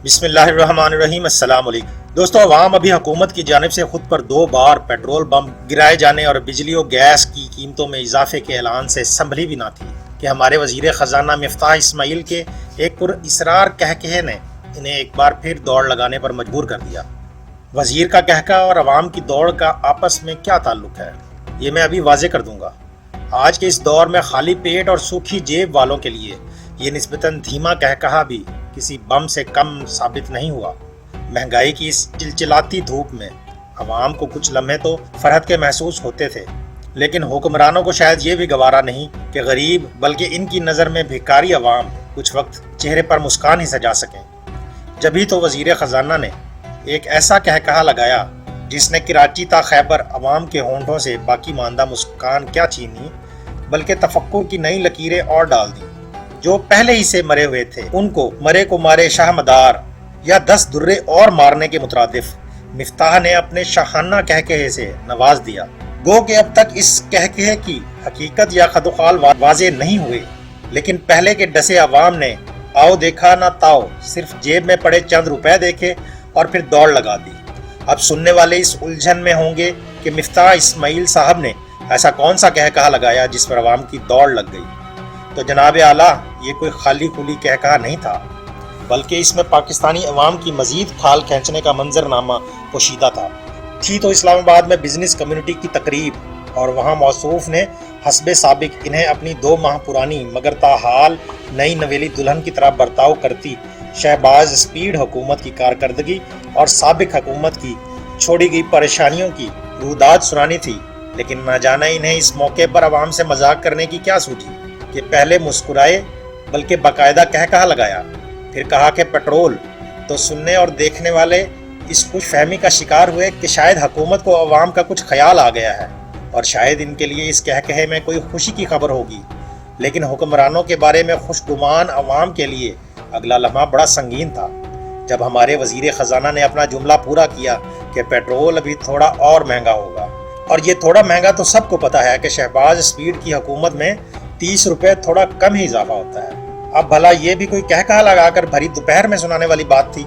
بسم اللہ الرحمن الرحیم۔ السلام علیکم دوستو، عوام ابھی حکومت کی جانب سے خود پر 2 بار پیٹرول بم گرائے جانے اور بجلی و گیس کی قیمتوں میں اضافے کے اعلان سے سنبھلی بھی نہ تھی کہ ہمارے وزیر خزانہ مفتاح اسماعیل کے ایک پر اسرار کہکہے نے انہیں ایک بار پھر دوڑ لگانے پر مجبور کر دیا۔ وزیر کا کہکہا اور عوام کی دوڑ کا آپس میں کیا تعلق ہے، یہ میں ابھی واضح کر دوں گا۔ آج کے اس دور میں خالی پیٹ اور سوکھی جیب والوں کے لیے یہ نسبتاً دھیما کہکہا بھی کسی بم سے کم ثابت نہیں ہوا۔ مہنگائی کی اس چلچلاتی دھوپ میں عوام کو کچھ لمحے تو فرحت کے محسوس ہوتے تھے، لیکن حکمرانوں کو شاید یہ بھی گوارا نہیں کہ غریب بلکہ ان کی نظر میں بھکاری عوام کچھ وقت چہرے پر مسکان ہی سجا سکیں۔ جبھی تو وزیر خزانہ نے ایک ایسا کہکہا لگایا جس نے کراچی تا خیبر عوام کے ہونٹوں سے باقی ماندہ مسکان کیا چھینی بلکہ تفکر کی نئی لکیریں اور ڈال دی۔ جو پہلے ہی سے مرے ہوئے تھے ان کو مرے کو مارے شاہ مدار یا 10 درے اور مارنے کے مترادف مفتاح نے اپنے شاہانہ کہکہے سے نواز دیا۔ گو کہ اب تک اس کہکہے کی حقیقت یا خد و خال واضح نہیں ہوئے، لیکن پہلے کے ڈسے عوام نے آؤ دیکھا نہ تاؤ، صرف جیب میں پڑے چند روپے دیکھے اور پھر دوڑ لگا دی۔ اب سننے والے اس الجھن میں ہوں گے کہ مفتاح اسماعیل صاحب نے ایسا کون سا کہکہا لگایا جس پر عوام کی دوڑ لگ گئی۔ تو جناب اعلیٰ، یہ کوئی خالی کھلی کہکہا نہیں تھا، بلکہ اس میں پاکستانی عوام کی مزید کھال کھینچنے کا منظرنامہ پوشیدہ تھا۔ تھی تو اسلام آباد میں بزنس کمیونٹی کی تقریب اور وہاں موصوف نے حسب سابق انہیں اپنی 2 ماہ پرانی مگر تاحال نئی نویلی دلہن کی طرح برتاؤ کرتی شہباز اسپیڈ حکومت کی کارکردگی اور سابق حکومت کی چھوڑی گئی پریشانیوں کی روداد سنانی تھی، لیکن نہ جانا انہیں اس موقع پر عوام سے مذاق کرنے کی کیا سوچی کہ پہلے مسکرائے بلکہ باقاعدہ کہکہا لگایا، پھر کہا کہ پیٹرول، تو سننے اور دیکھنے والے اس خوش فہمی کا شکار ہوئے کہ شاید حکومت کو عوام کا کچھ خیال آ گیا ہے اور شاید ان کے لیے اس کہکہے میں کوئی خوشی کی خبر ہوگی، لیکن حکمرانوں کے بارے میں خوشگمان عوام کے لیے اگلا لمحہ بڑا سنگین تھا جب ہمارے وزیر خزانہ نے اپنا جملہ پورا کیا کہ پیٹرول ابھی تھوڑا اور مہنگا ہوگا۔ اور یہ تھوڑا مہنگا تو سب کو پتا ہے کہ شہباز اسپیڈ کی حکومت میں 30 روپے تھوڑا کم ہی اضافہ ہوتا ہے۔ اب بھلا یہ بھی کوئی کہکہا لگا کر بھری دوپہر میں سنانے والی بات تھی؟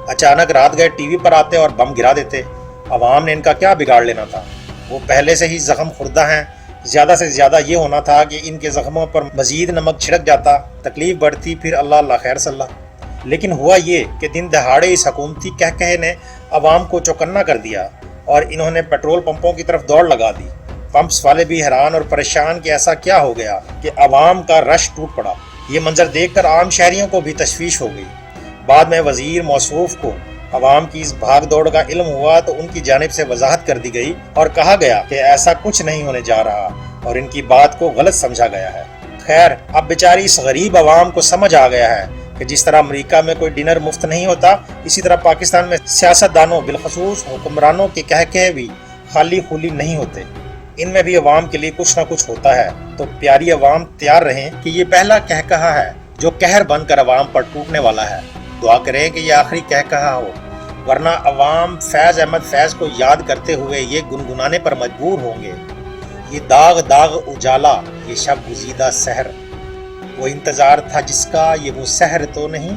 اچانک رات گئے ٹی وی پر آتے اور بم گرا دیتے، عوام نے ان کا کیا بگاڑ لینا تھا؟ وہ پہلے سے ہی زخم خوردہ ہیں، زیادہ سے زیادہ یہ ہونا تھا کہ ان کے زخموں پر مزید نمک چھڑک جاتا، تکلیف بڑھتی، پھر اللہ خیر صلی اللہ۔ لیکن ہوا یہ کہ دن دہاڑے اس حکومتی کہکہے نے عوام کو چوکنا کر دیا اور انہوں نے پیٹرول پمپوں کی طرف دوڑ لگا دی۔ پمپس والے بھی حیران اور پریشان کہ ایسا کیا ہو گیا کہ عوام کا رش ٹوٹ پڑا۔ یہ منظر دیکھ کر عام شہریوں کو بھی تشویش ہو گئی۔ بعد میں وزیر موصوف کو عوام کی اس بھاگ دوڑ کا علم ہوا تو ان کی جانب سے وضاحت کر دی گئی اور کہا گیا کہ ایسا کچھ نہیں ہونے جا رہا اور ان کی بات کو غلط سمجھا گیا ہے۔ خیر، اب بیچاری اس غریب عوام کو سمجھ آ گیا ہے کہ جس طرح امریکہ میں کوئی ڈنر مفت نہیں ہوتا، اسی طرح پاکستان میں سیاستدانوں بالخصوص حکمرانوں کے کہکہے بھی خالی خولی نہیں ہوتے، ان میں بھی عوام کے لیے کچھ نہ کچھ ہوتا ہے۔ تو پیاری عوام تیار رہیں کہ یہ پہلا کہکہا ہے جو قہر بن کر عوام پر ٹوٹنے والا ہے۔ دعا کریں کہ یہ آخری کہکہا ہو، ورنہ عوام فیض احمد فیض کو یاد کرتے ہوئے یہ گنگنانے پر مجبور ہوں گے: یہ داغ داغ اجالا، یہ شب گزیدہ سحر، وہ انتظار تھا جس کا، یہ وہ سحر تو نہیں۔